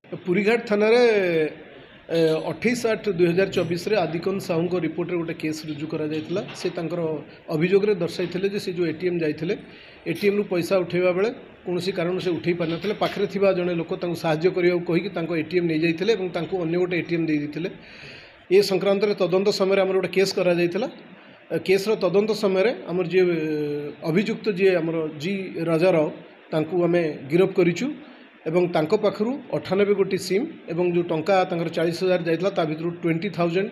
पुरीघाट थाना 28/8/2024 आदिकन साहू को रिपोर्ट रे गोटे केस रुजु करा जायतिला। से तांकर अभियोग रे दर्शाइथिले जे से जो एटीएम जाइथिले एटीएम रु पैसा उठेबा बेले कोनोसी कारण से उठेई पारनथिले। पाखरे थिबा जने लोक तांको सहाय्य करिया कहि कि तांको एटीएम नै जाइथिले एवं तांको अन्य गोटे एटीएम दे दिथिले। ए संक्रांत रे तदंत समय हमर गोटे केस करा जायतिला। केस रो तदंत समय हमर जे अभियुक्त जे हमर जी राजाराव तांको आमे गिरफ करिचु एवं तांको पाखरु 98 गोटी सिम एवं जो टंका तांकर 40,000 जाइतला ता भितरु 20,000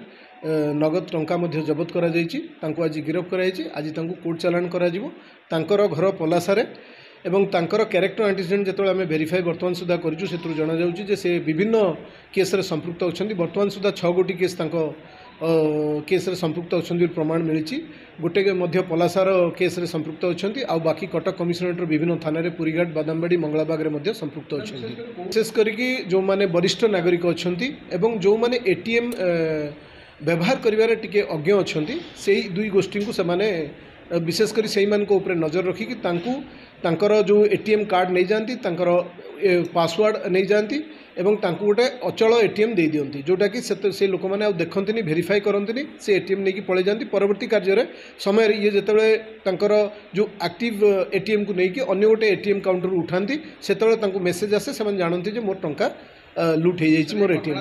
नगद टंका मध्य जबत करा जाइछि। तांको आज गिरफ करा जाइछि। आज तांको कोर्ट चालान करा जिवो। तांकर घर पलासारे एवं तांकर कैरेक्टर एंटीसीडेंट जेतोळे आमे वेरीफाई वर्तमान सुधा करिछु सेतरु जणा जाउछि जे से विभिन्न केस रे संपृक्त अछन्ती। वर्तमान सुधा 6 गोटी केस तांको केस रे संपृक्त अछन्ती प्रमाण मिलिछि। गोटे मध्य पलासार केस रे संपृक्त अछन्ती आ बाकी कटक कमिशनरेट विभिन्न थाना रे पुरीघाट बादामबाड़ी मंगलाबाग रे मध्य संपृक्त अछन्ती। विशेष करिकि जो माने वरिष्ठ नागरिक अछन्ती एवं जो माने एटीएम व्यवहार करिवारे टिके अज्ञ अछन्ती सेही दुई गोष्ठी को सेमाने विशेष करी सेही मान को ऊपर नजर रखी कि तांकर जो एटीएम कार्ड नहीं जाती तांकर पासवर्ड नहीं जाती एवं तांको गोटे अचल एटीएम दे दियंती जोटा कि से लोक मैंने देखते भेरीफाई करते से एटीएम नहीं पलि जाती। परवर्ती कार्य समय ये जिते तांकर जो एक्टिव एटीएम को लेकिन अन्य गोटे एटीएम काउंटर उठाती से मेसेज आसे से जानती मोर टंका लुट हो जाए मोर एटीएम।